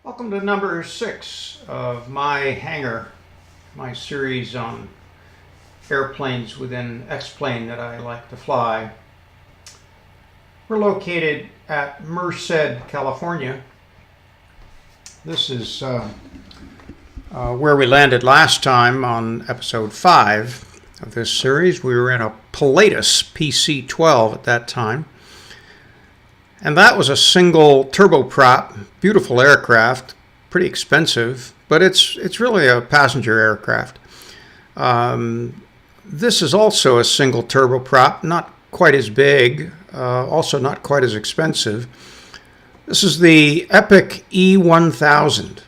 Welcome to number 6 of my Hangar, my series on airplanes within X-Plane that I like to fly. We're located at Merced, California. This is where we landed last time on episode 5 of this series. We were in a Pilatus PC-12 at that time. And that was a single turboprop, beautiful aircraft, pretty expensive, but it's really a passenger aircraft. This is also a single turboprop, not quite as big, also not quite as expensive. This is the Epic E-1000.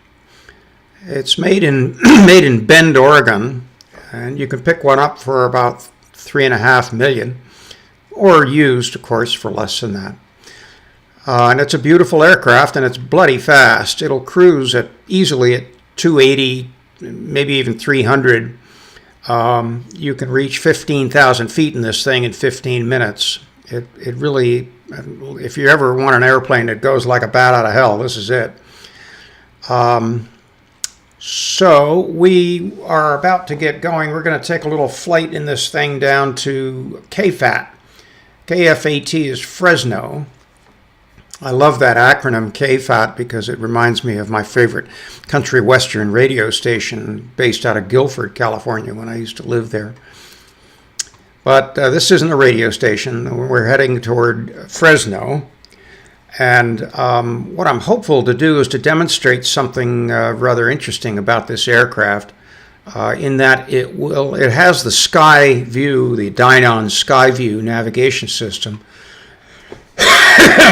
It's made in Bend, Oregon, and you can pick one up for about $3.5 million, or used, of course, for less than that. And it's a beautiful aircraft, and it's bloody fast. It'll cruise easily at 280, maybe even 300. You can reach 15,000 feet in this thing in 15 minutes. It really, if you ever want an airplane that goes like a bat out of hell, this is it. So we are about to get going. We're going to take a little flight in this thing down to KFAT. KFAT is Fresno. I love that acronym KFAT because it reminds me of my favorite country western radio station based out of Guilford, California, when I used to live there. But this isn't a radio station. We're heading toward Fresno. And what I'm hopeful to do is to demonstrate something rather interesting about this aircraft in that it has the Skyview, the Dynon Skyview navigation system.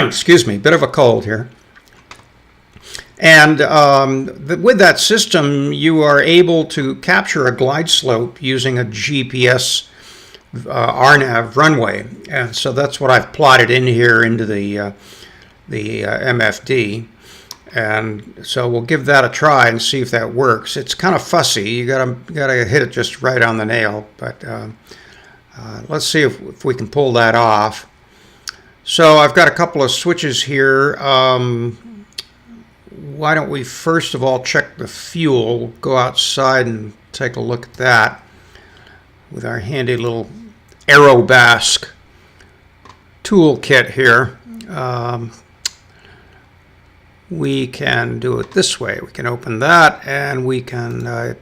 Excuse me, bit of a cold here. And with that system, you are able to capture a glide slope using a GPS RNAV runway. And so that's what I've plotted in here into the MFD. And so we'll give that a try and see if that works. It's kind of fussy. You gotta hit it just right on the nail. But let's see if we can pull that off. So I've got a couple of switches here. Why don't we first of all check the fuel, go outside and take a look at that with our handy little Aerobask toolkit here. We can do it this way. We can open that and we can,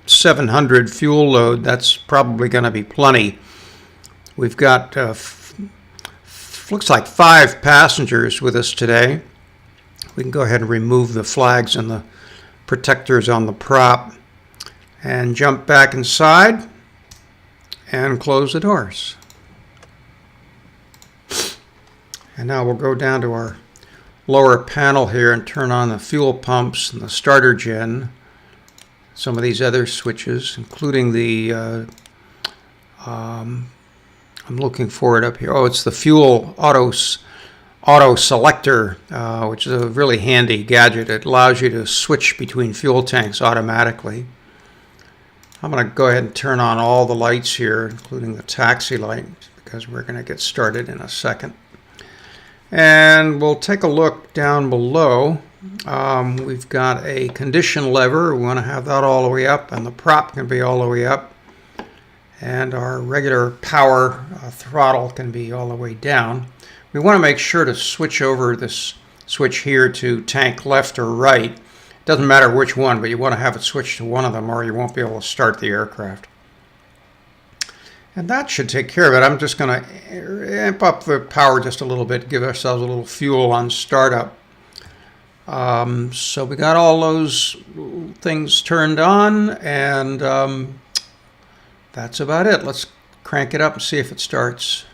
700 fuel load, that's probably going to be plenty. We've got looks like 5 passengers with us today. We can go ahead and remove the flags and the protectors on the prop and jump back inside and close the doors. And now we'll go down to our lower panel here and turn on the fuel pumps and the starter gen. Some of these other switches, including the I'm looking for it up here. Oh, it's the fuel auto selector, which is a really handy gadget. It allows you to switch between fuel tanks automatically. I'm going to go ahead and turn on all the lights here, including the taxi light, because we're going to get started in a second. And we'll take a look down below. We've got a condition lever. We want to have that all the way up, and the prop can be all the way up. And our regular power throttle can be all the way down. We want to make sure to switch over this switch here to tank left or right. It doesn't matter which one, but you want to have it switched to one of them or you won't be able to start the aircraft. And that should take care of it. I'm just going to amp up the power just a little bit, give ourselves a little fuel on startup. So we got all those things turned on, and that's about it. Let's crank it up and see if it starts.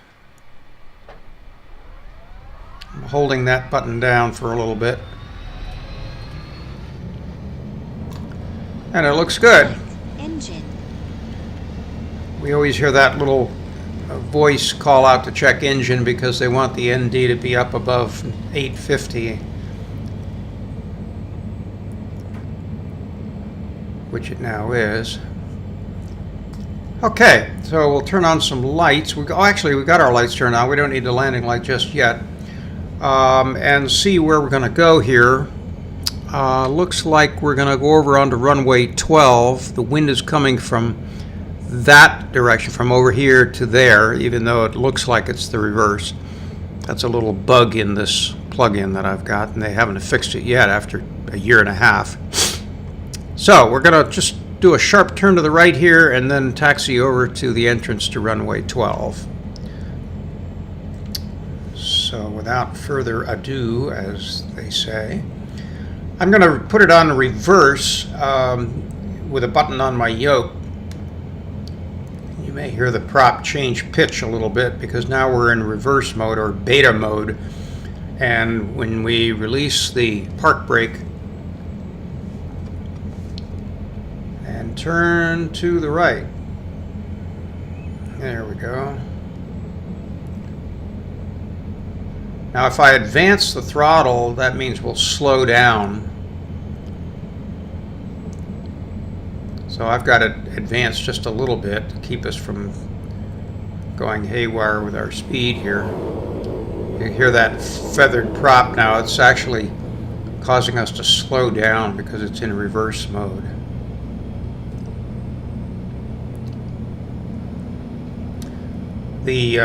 I'm holding that button down for a little bit. And it looks good. Engine. We always hear that little voice call out to check engine because they want the ND to be up above 850. Which it now is. Okay, so we'll turn on some lights. Actually, we got our lights turned on. We don't need the landing light just yet. And see where we're going to go here. Looks like we're going to go over onto runway 12. The wind is coming from that direction, from over here to there, even though it looks like it's the reverse. That's a little bug in this plug-in that I've got, and they haven't fixed it yet after a year and a half. So we're going to just do a sharp turn to the right here and then taxi over to the entrance to runway 12. So without further ado, as they say, I'm going to put it on reverse with a button on my yoke. You may hear the prop change pitch a little bit because now we're in reverse mode or beta mode, and when we release the park brake and turn to the right, there we go. Now if I advance the throttle, that means we'll slow down. So I've got it advanced just a little bit to keep us from going haywire with our speed here. You hear that feathered prop now. It's actually causing us to slow down because it's in reverse mode. The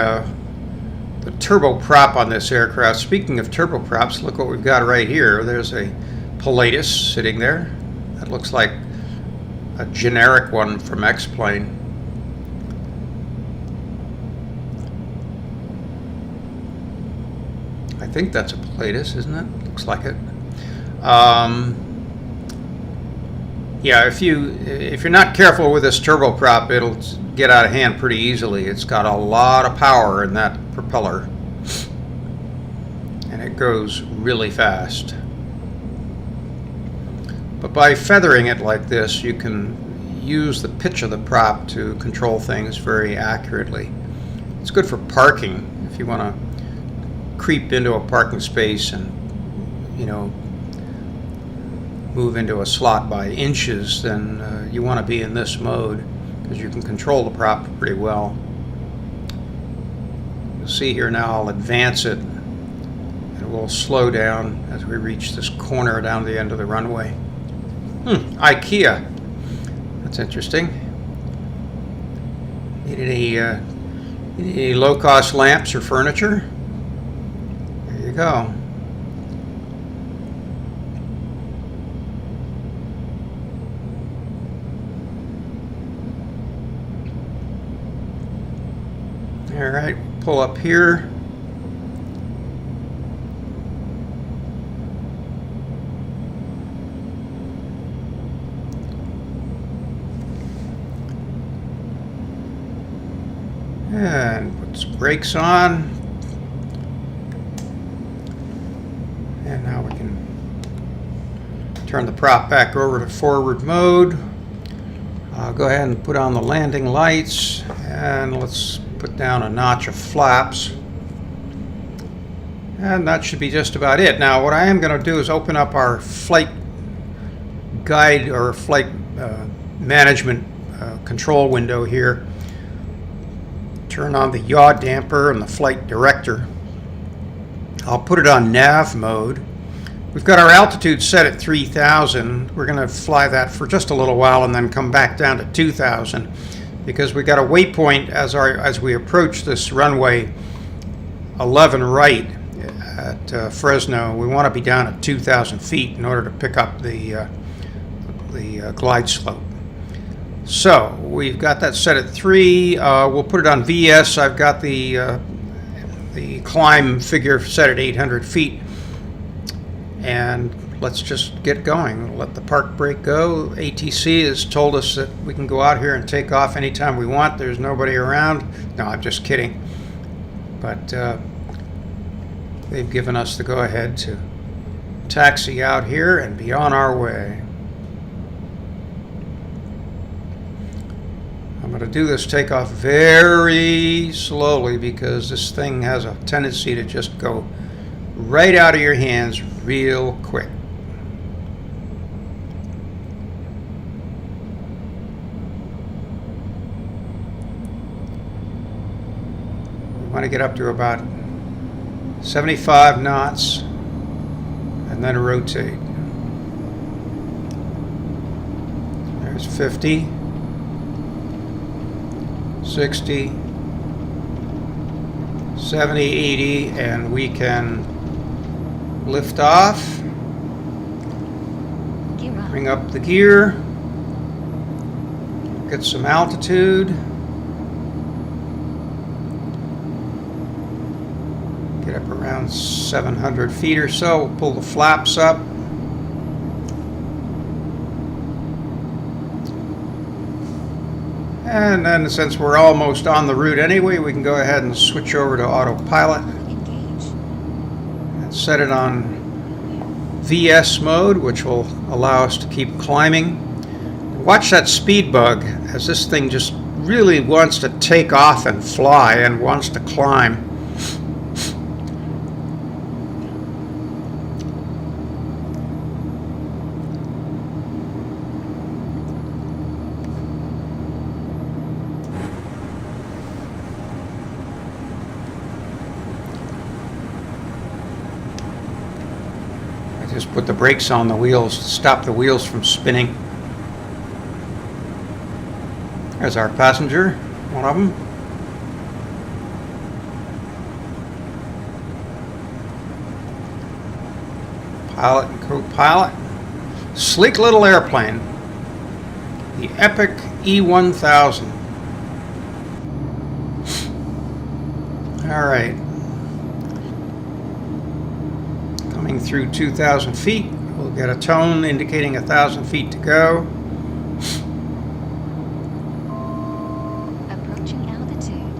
turboprop on this aircraft, speaking of turboprops, look what we've got right here. There's a Pilatus sitting there. That looks like a generic one from XPlane. I think that's a Pilatus, isn't it? Looks like it. Yeah, if you're not careful with this turboprop, it'll get out of hand pretty easily. It's got a lot of power in that propeller, and it goes really fast. But by feathering it like this, you can use the pitch of the prop to control things very accurately. It's good for parking. If you want to creep into a parking space and, you know, move into a slot by inches, then you want to be in this mode because you can control the prop pretty well. You'll see here now I'll advance it and we'll slow down as we reach this corner down the end of the runway. IKEA. That's interesting. Need any low-cost lamps or furniture? There you go. All right, pull up here. And put some brakes on. And now we can turn the prop back over to forward mode. Go ahead and put on the landing lights, and let's put down a notch of flaps. And that should be just about it. Now what I am going to do is open up our flight guide or flight management control window here. Turn on the yaw damper and the flight director. I'll put it on nav mode. We've got our altitude set at 3,000. We're going to fly that for just a little while and then come back down to 2,000 because we got a waypoint as we approach this runway 11 right at Fresno. We want to be down at 2,000 feet in order to pick up the glide slope. So we've got that set at 3. We'll put it on VS. I've got the climb figure set at 800 feet. And let's just get going. We'll let the park brake go. ATC has told us that we can go out here and take off anytime we want. There's nobody around. No, I'm just kidding. But they've given us the go-ahead to taxi out here and be on our way. I'm going to do this takeoff very slowly because this thing has a tendency to just go right out of your hands real quick. We want to get up to about 75 knots and then rotate. There's 50, 60, 70, 80, and we can lift off. Bring up the gear. Get some altitude. Get up around 700 feet or so. We'll pull the flaps up. And then since we're almost on the route anyway, we can go ahead and switch over to autopilot. And set it on VS mode, which will allow us to keep climbing. Watch that speed bug as this thing just really wants to take off and fly and wants to climb. Just put the brakes on the wheels to stop the wheels from spinning. There's our passenger, one of them. Pilot and co-pilot. Sleek little airplane. The Epic E-1000. All right. Coming through 2,000 feet, we'll get a tone indicating 1,000 feet to go. Approaching altitude.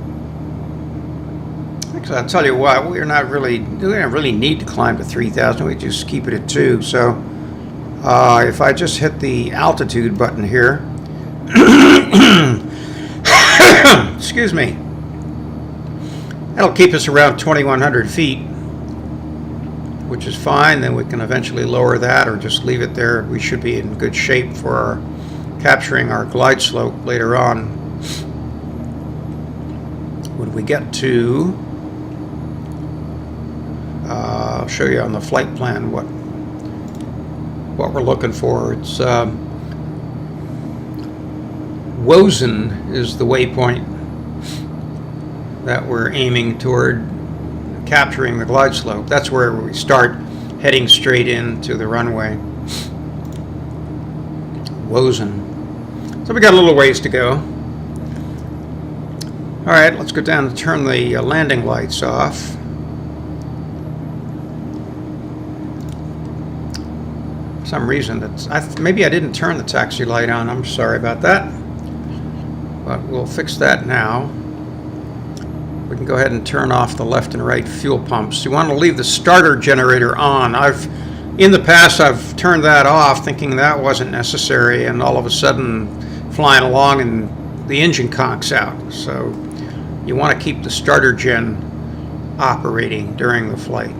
Actually, I'll tell you what, we don't really need to climb to 3,000. We just keep it at 2. So, if I just hit the altitude button here, excuse me, that'll keep us around 2,100 feet. Which is fine. Then we can eventually lower that or just leave it there. We should be in good shape for capturing our glide slope later on. When we get to, I'll show you on the flight plan what we're looking for. It's Wozen is the waypoint that we're aiming toward. Capturing the glide slope. That's where we start heading straight into the runway. Wozen. So we got a little ways to go. All right, let's go down and turn the landing lights off. For some reason, maybe I didn't turn the taxi light on. I'm sorry about that. But we'll fix that now. We can go ahead and turn off the left and right fuel pumps. You want to leave the starter generator on. In the past, I've turned that off thinking that wasn't necessary, and all of a sudden flying along and the engine conks out. So you want to keep the starter gen operating during the flight.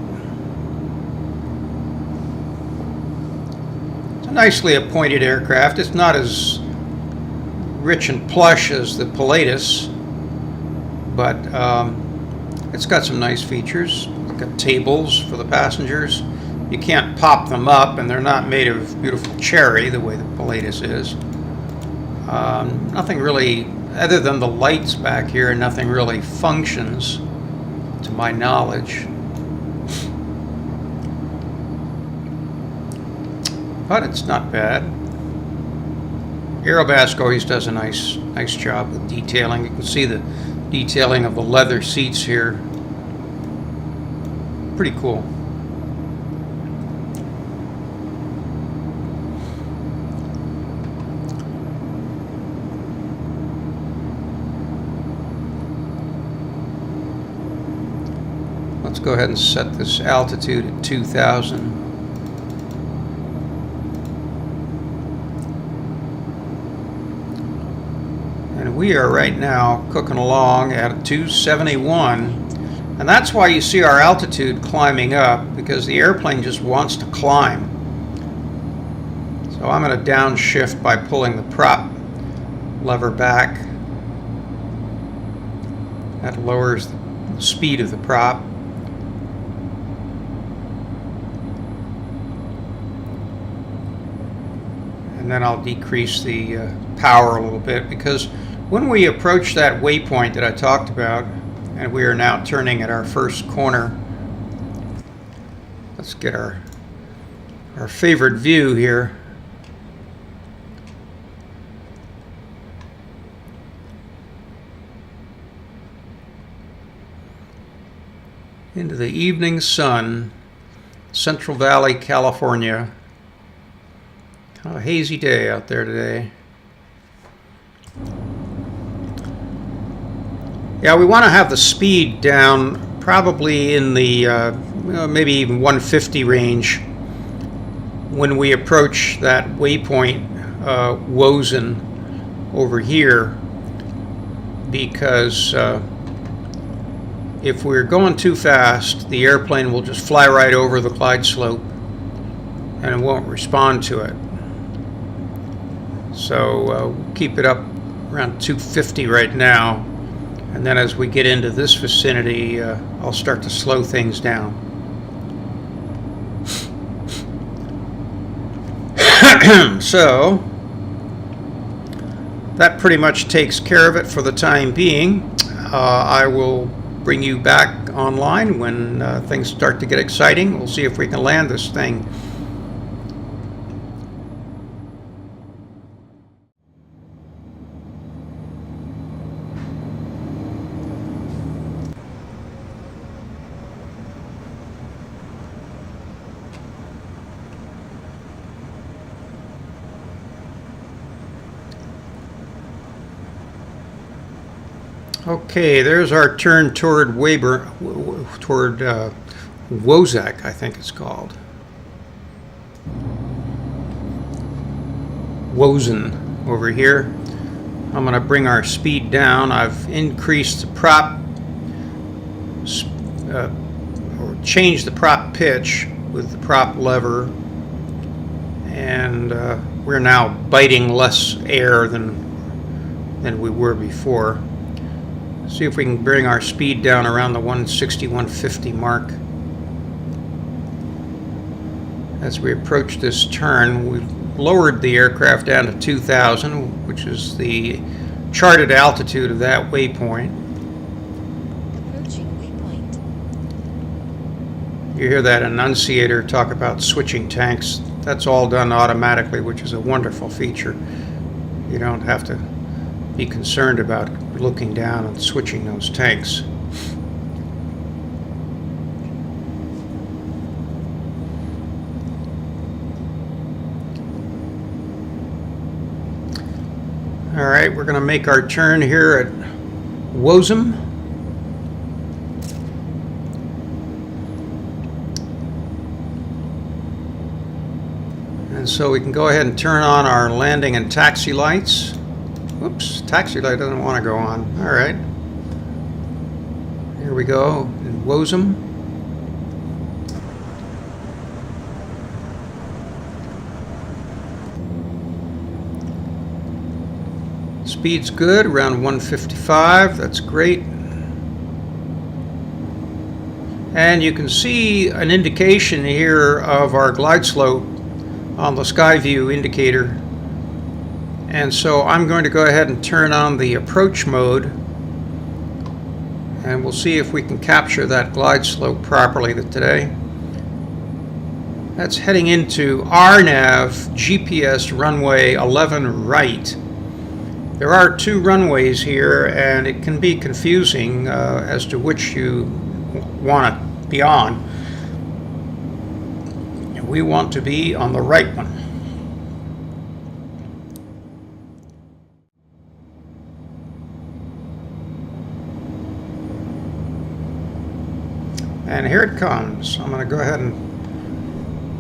It's a nicely appointed aircraft. It's not as rich and plush as the Pilatus, but it's got some nice features. It's got tables for the passengers. You can't pop them up, and they're not made of beautiful cherry the way the Pilatus is. Nothing really, other than the lights back here, nothing really functions to my knowledge. But it's not bad. Aerobask always does a nice job with detailing. You can see the detailing of the leather seats here. Pretty cool. Let's go ahead and set this altitude at 2,000. And we are right now cooking along at 271. And that's why you see our altitude climbing up, because the airplane just wants to climb. So I'm going to downshift by pulling the prop lever back. That lowers the speed of the prop. And And then I'll decrease the power a little bit, because when we approach that waypoint that I talked about, and we are now turning at our first corner, let's get our favorite view here. Into the evening sun, Central Valley, California. Kind of a hazy day out there today. Yeah, we want to have the speed down probably in the maybe even 150 range when we approach that waypoint, Wozen, over here, because if we're going too fast, the airplane will just fly right over the glide slope and it won't respond to it. So we'll keep it up around 250 right now, and then as we get into this vicinity, I'll start to slow things down. So that pretty much takes care of it for the time being. I will bring you back online when things start to get exciting. We'll see if we can land this thing. Okay, there's our turn toward Wozak, I think it's called. Wozen over here. I'm going to bring our speed down. I've increased the prop, or changed the prop pitch with the prop lever, and we're now biting less air than we were before. See if we can bring our speed down around the 160, 150 mark. As we approach this turn, we've lowered the aircraft down to 2,000, which is the charted altitude of that waypoint. Approaching waypoint. You hear that annunciator talk about switching tanks. That's all done automatically, which is a wonderful feature. You don't have to be concerned about looking down and switching those tanks. All right, we're going to make our turn here at Wozen. And so we can go ahead and turn on our landing and taxi lights. Whoops, taxi light doesn't want to go on. All right. Here we go in Wozen. Speed's good, around 155. That's great. And you can see an indication here of our glide slope on the Skyview indicator. And so I'm going to go ahead and turn on the approach mode, and we'll see if we can capture that glide slope properly today. That's heading into RNAV GPS runway 11 right. There are two runways here, and it can be confusing as to which you want to be on. We want to be on the right one. And here it comes. I'm going to go ahead and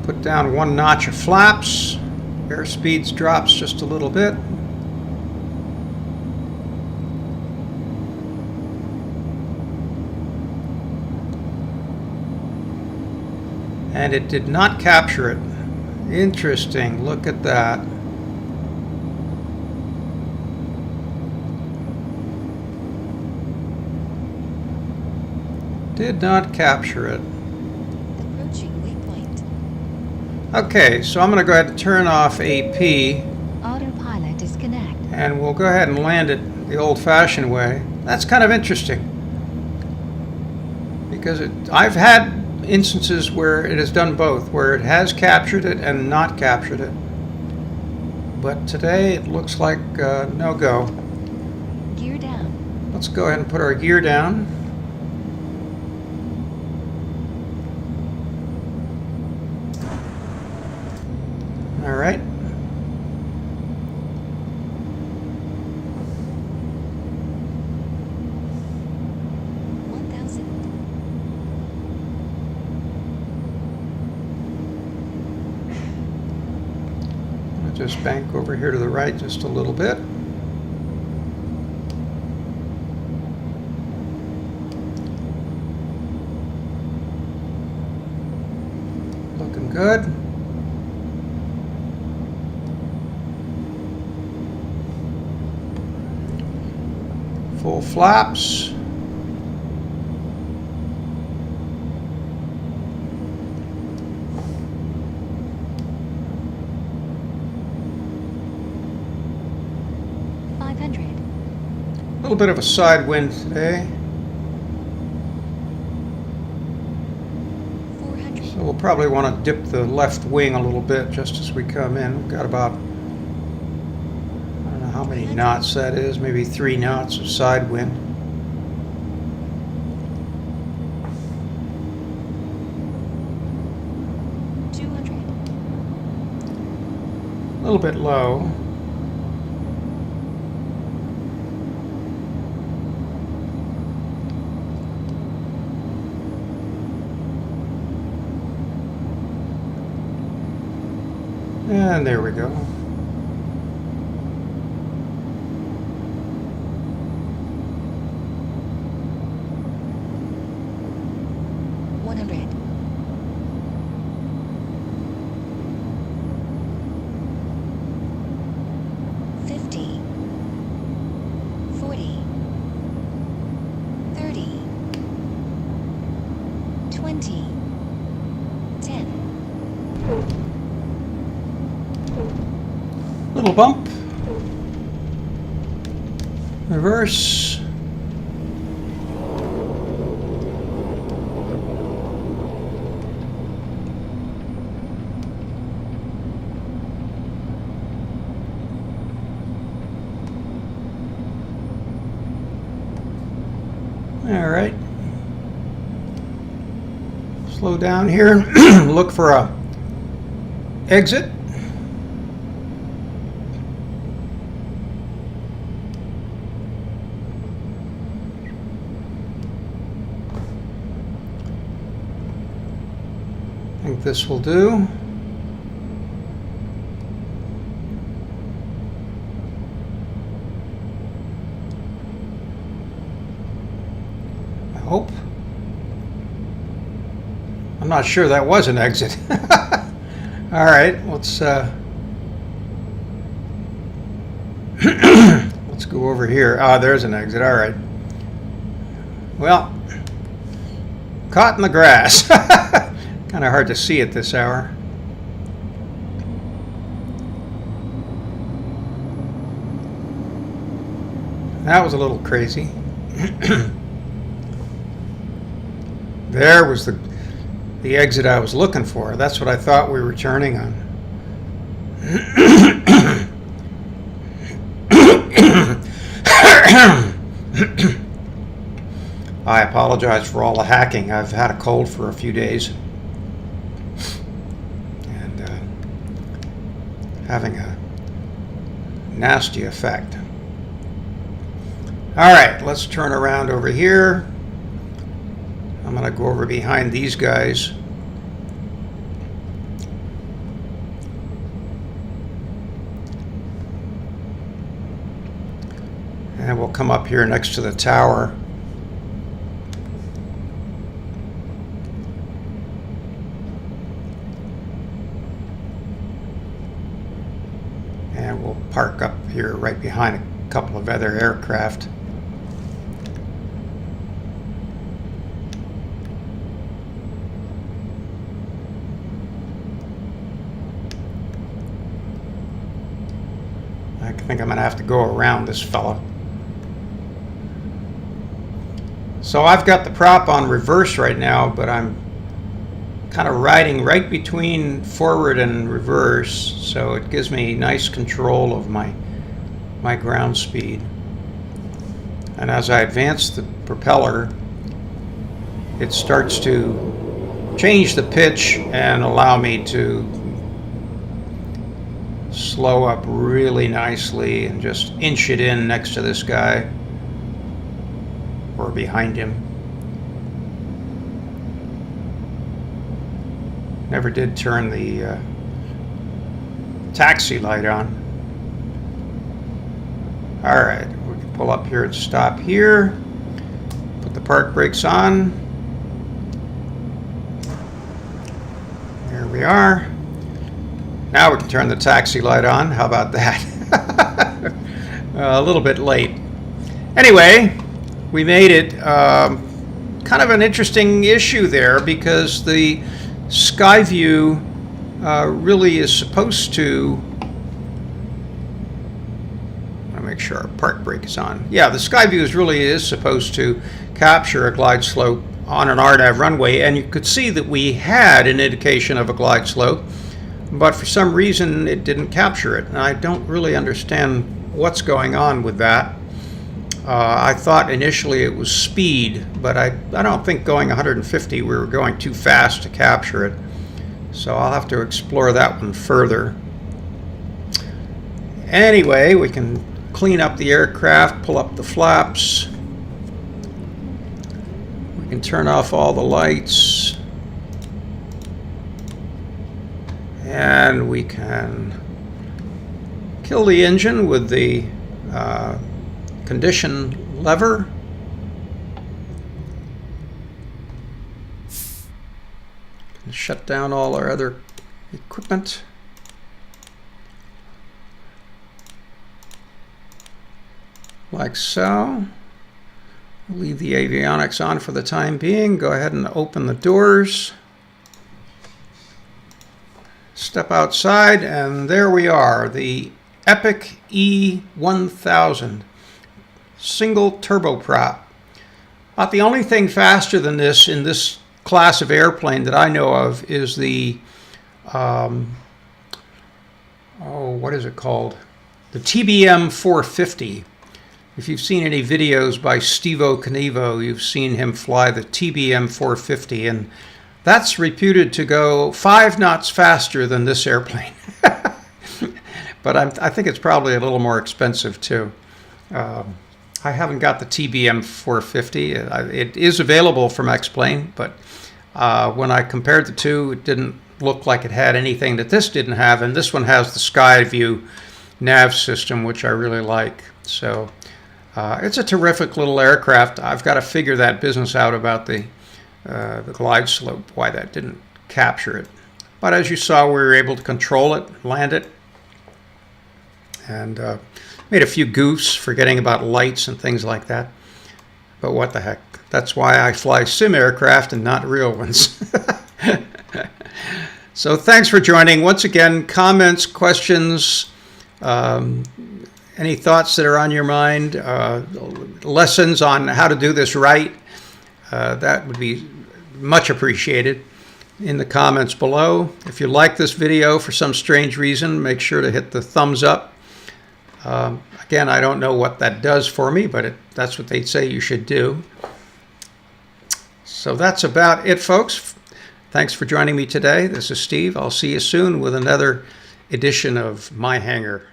put down one notch of flaps. Airspeed drops just a little bit. And it did not capture it. Interesting. Look at that. Did not capture it. Approaching waypoint. Okay, so I'm going to go ahead and turn off AP. And we'll go ahead and land it the old-fashioned way. That's kind of interesting, because I've had instances where it has done both, where it has captured it and not captured it. But today it looks like no go. Gear down. Let's go ahead and put our gear down. All right. Just bank over here to the right just a little bit. Looking good. Full flaps. A little bit of a side wind today. 400. So we'll probably want to dip the left wing a little bit just as we come in. We've got about, I don't know how many knots that is, maybe 3 knots of side wind. A little bit low. And there we go. Little bump. Reverse. All right. Slow down here and look for a exit. I think this will do. I hope. I'm not sure that was an exit. All right, let's let's go over here. Ah, there's an exit. All right. Well, caught in the grass. Kind of hard to see at this hour. That was a little crazy. There was the exit I was looking for. That's what I thought we were turning on. I apologize for all the hacking. I've had a cold for a few days. And having a nasty effect. All right, let's turn around over here. I'm going to go over behind these guys. And we'll come up here next to the tower. And we'll park up here right behind a couple of other aircraft. think I'm going to have to go around this fella. So I've got the prop on reverse right now, but I'm kind of riding right between forward and reverse, so it gives me nice control of my ground speed. And as I advance the propeller, it starts to change the pitch and allow me to slow up really nicely and just inch it in next to this guy or behind him. Never did turn the taxi light on. All right, we can pull up here and stop here. Put the park brakes on. There we are. Now we can turn the taxi light on. How about that? A little bit late. Anyway, we made it. Kind of an interesting issue there because the Skyview really is supposed to. I'll make sure our park brake is on. Yeah, the Skyview really is supposed to capture a glide slope on an RNAV runway, and you could see that we had an indication of a glide slope, but for some reason it didn't capture it, and I don't really understand what's going on with that. I thought initially it was speed, but I don't think going 150 we were going too fast to capture it. So I'll have to explore that one further. Anyway, we can clean up the aircraft, pull up the flaps. We can turn off all the lights. And we can kill the engine with the condition lever. Shut down all our other equipment. Like so. Leave the avionics on for the time being. Go ahead and open the doors. Step outside, and there we are, the Epic E-1000. Single turboprop. About the only thing faster than this in this class of airplane that I know of is the what is it called? The TBM 450. If you've seen any videos by Stevo Knievo, you've seen him fly the TBM 450, and that's reputed to go 5 knots faster than this airplane. But I think it's probably a little more expensive too. I haven't got the TBM 450. It is available from XPlane, but when I compared the two, it didn't look like it had anything that this didn't have, and this one has the Skyview nav system, which I really like. So it's a terrific little aircraft. I've got to figure that business out about the glide slope, why that didn't capture it. But as you saw, we were able to control it, land it, and made a few goofs, forgetting about lights and things like that. But what the heck? That's why I fly sim aircraft and not real ones. So thanks for joining. Once again, comments, questions, any thoughts that are on your mind, lessons on how to do this right, that would be much appreciated in the comments below. If you like this video for some strange reason, make sure to hit the thumbs up. Again, I don't know what that does for me, but that's what they say you should do. So that's about it, folks. Thanks for joining me today. This is Steve. I'll see you soon with another edition of My Hangar.